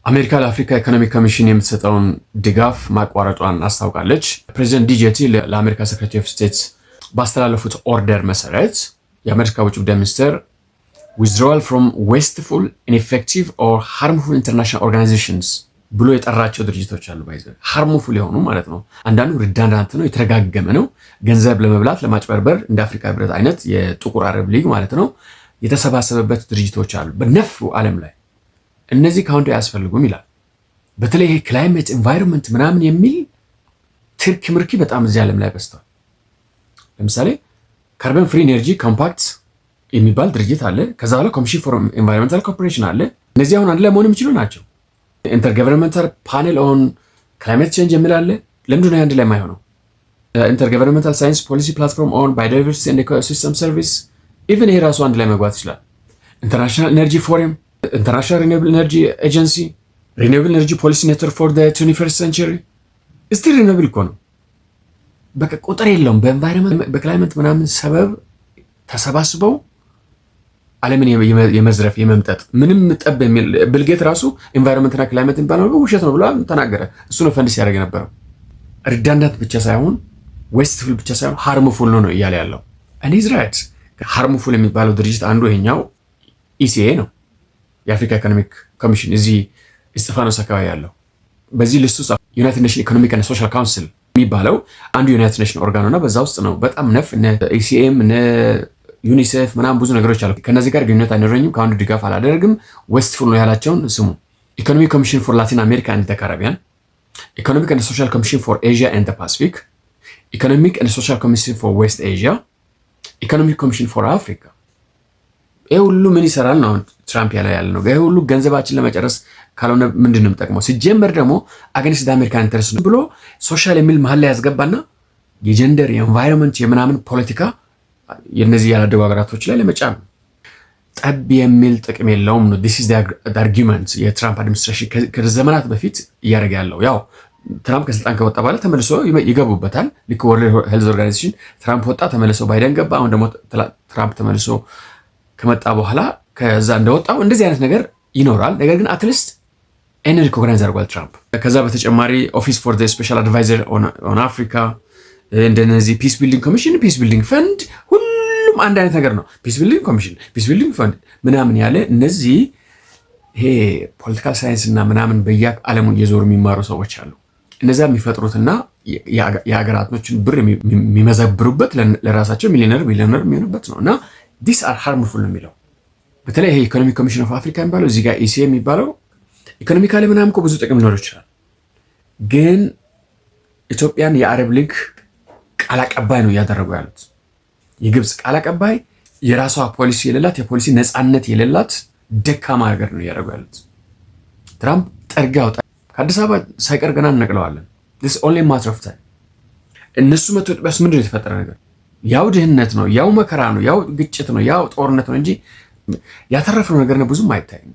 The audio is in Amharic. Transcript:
አሜሪካ ለአፍሪካ ኢኮኖሚክ ኮሚሽን የምትሰጠውን ድጋፍ ማቋረጧን አስታውቃለች። ፕሬዚደንት ዲጄቲ ለአሜሪካ ሴክሬታሪ ኦፍ ስቴት ባስተላለፉት ኦርደር መሰረት የአሜሪካ ውጭ ጉዳይ ሚኒስትር withdrawal from wasteful, ineffective or harmful international organizations ብሎ የጠራቸው ድርጅቶች አሉ። ባይዘ ሃርሙፉል የሆኑ ማለት ነው። አንዳንዱ ሪዳንዳንት ነው፣ የተረጋገመ ነው። ገንዘብ ለመብላት ለማጭበርበር እንደ አፍሪካ ህብረት አይነት የጥቁር አረብ ሊግ ማለት ነው የተሰባሰበበት ድርጅቶች አሉ በነፉ ዓለም ላይ። እነዚህ ካውንት አያስፈልጉም ይላል። በተለይ ክላይሜት ኢንቫይሮንመንት ምናምን የሚል ትርክ ምርኪ በጣም እዚህ ዓለም ላይ በዝቷል። ለምሳሌ ካርበን ፍሪ ኤነርጂ ኮምፓክት የሚባል ድርጅት አለ። ከዛ በኋላ ኮሚሽን ፎር ኤንቫይሮንመንታል ኮርፖሬሽን አለ። እነዚህ አሁን አንድ ላይ መሆን የሚችሉ ናቸው። ኢንተርገቨርንመንታል ፓኔል ኦን ክላይሜት ቼንጅ የሚል አለ። ለምንድን ነው አንድ ላይ የማይሆነው? ኢንተርገቨርንመንታል ሳይንስ ፖሊሲ ፕላትፎርም ኦን ባዮዳይቨርሲቲ ኤንድ ኢኮሲስተም ሰርቪስ ኢቭን ይሄ ራሱ አንድ ላይ መግባት ይችላል። ኢንተርናሽናል ኤነርጂ ፎረም፣ ኢንተርናሽናል ሪኒውብል ኤነርጂ ኤጀንሲ፣ ሪኒውብል ኤነርጂ ፖሊሲ ኔትወርክ ፎር ዘ 21st ሴንቸሪ ስቲል ሪኒውብል እኮ ነው። በቃ ቁጥር የለውም። በኤንቫይሮንመንት በክላይሜት ምናምን ሰበብ ተሰባስበው ዓለምን የመዝረፍ የመምጠጥ ምንም ጠብ የሚል ብልጌት ራሱ ኤንቫይሮንመንትና ክላይሜት የሚባለው ውሸት ነው ብሎ ተናገረ። እሱ ነው ፈንድ ሲያደርግ የነበረው። ሪዳንዳንት ብቻ ሳይሆን ዌስትፉል ብቻ ሳይሆን ሃርምፉል ነው እያለ ያለው እኔ ዝራይት። ሃርምፉል የሚባለው ድርጅት አንዱ ይሄኛው ኢሲኤ ነው፣ የአፍሪካ ኢኮኖሚክ ኮሚሽን እዚህ እስጢፋኖስ አካባቢ ያለው። በዚህ ሊስት ውስጥ ዩናይትድ ኔሽን ኢኮኖሚክ ኤንድ ሶሻል ካውንስል የሚባለው አንዱ ዩናይትድ ኔሽን ኦርጋን ነው። በዛ ውስጥ ነው በጣም ነፍ ኢሲኤም ዩኒሴፍ ምናምን ብዙ ነገሮች አሉ። ከነዚህ ጋር ግንኙነት አይኖረኝም፣ ከአንዱ ድጋፍ አላደርግም፣ ዌስትፉል ነው ያላቸውን ስሙ። ኢኮኖሚክ ኮሚሽን ፎር ላቲን አሜሪካ ኤንድ ዘ ካሪቢያን፣ ኢኮኖሚክ ኤንድ ሶሻል ኮሚሽን ፎር ኤዥያ ኤንድ ዘ ፓሲፊክ፣ ኢኮኖሚክ ኤንድ ሶሻል ኮሚሽን ፎር ዌስት ኤዥያ፣ ኢኮኖሚክ ኮሚሽን ፎር አፍሪካ። ይሄ ሁሉ ምን ይሰራል ነው ትራምፕ ያለ ነው። ይሄ ሁሉ ገንዘባችን ለመጨረስ ካልሆነ ምንድን ነው የምጠቅመው? ሲጀመር ደግሞ አገንስት አሜሪካን ኢንተረስት ብሎ ሶሻል የሚል መሀል ላይ ያስገባና የጀንደር የኤንቫይሮንመንት የምናምን ፖለቲካ የነዚህ ያላደጉ ሀገራቶች ላይ ለመጫን ጠብ የሚል ጥቅም የለውም ነው። this is the argument የትራምፕ አድሚኒስትሬሽን ከዘመናት በፊት እያደረገ ያለው። ያው ትራምፕ ከስልጣን ከወጣ በኋላ ተመልሶ ይገቡበታል። ልክ ወርልድ ሄልዝ ኦርጋናይዜሽን ትራምፕ ወጣ፣ ተመልሶ ባይደን ገባ። አሁን ደግሞ ትራምፕ ተመልሶ ከመጣ በኋላ ከዛ እንደወጣው እንደዚህ አይነት ነገር ይኖራል። ነገር ግን አትሊስት ኤን ሪኮግናይዝ አድርጓል ትራምፕ። ከዛ በተጨማሪ ኦፊስ ፎር ዘ ስፔሻል አድቫይዘር ኦን አፍሪካ፣ እንደነዚህ ፒስ ቢልዲንግ ኮሚሽን፣ ፒስ ቢልዲንግ ፈንድ፣ ሁሉም አንድ አይነት ነገር ነው። ፒስ ቢልዲንግ ኮሚሽን፣ ፒስ ቢልዲንግ ፈንድ ምናምን ያለ እነዚህ ይሄ ፖለቲካል ሳይንስ እና ምናምን በየዓለሙ እየዞሩ የሚማሩ ሰዎች አሉ። እነዚያ የሚፈጥሩትና የሀገራቶችን ብር የሚመዘብሩበት ለራሳቸው ሚሊዮነር የሚሆኑበት ነው። እና ዲስ አር ሃርምፉል ነው የሚለው በተለይ ይሄ ኢኮኖሚክ ኮሚሽን ኦፍ አፍሪካ የሚባለው እዚህ ጋር ኢሲኤ የሚባለው ኢኮኖሚካሊ ምናምን እኮ ብዙ ጥቅም ሊኖር ይችላል። ግን ኢትዮጵያን የአረብ ሊግ ቃል አቀባይ ነው እያደረጉ ያሉት። የግብፅ ቃል አቀባይ የራሷ ፖሊሲ የሌላት የፖሊሲ ነፃነት የሌላት ደካማ ሀገር ነው እያደረጉ ያሉት። ትራምፕ ጠርጋ ያውጣ ከአዲስ አበባ ሳይቀር ገና እንነቅለዋለን። this only matter of time። እነሱ መቶ ኢትዮጵያስ ምንድን ነው የተፈጠረ ነገር? ያው ድህነት ነው፣ ያው መከራ ነው፣ ያው ግጭት ነው፣ ያው ጦርነት ነው እንጂ ያተረፍነው ነገር ነው ብዙም አይታይም።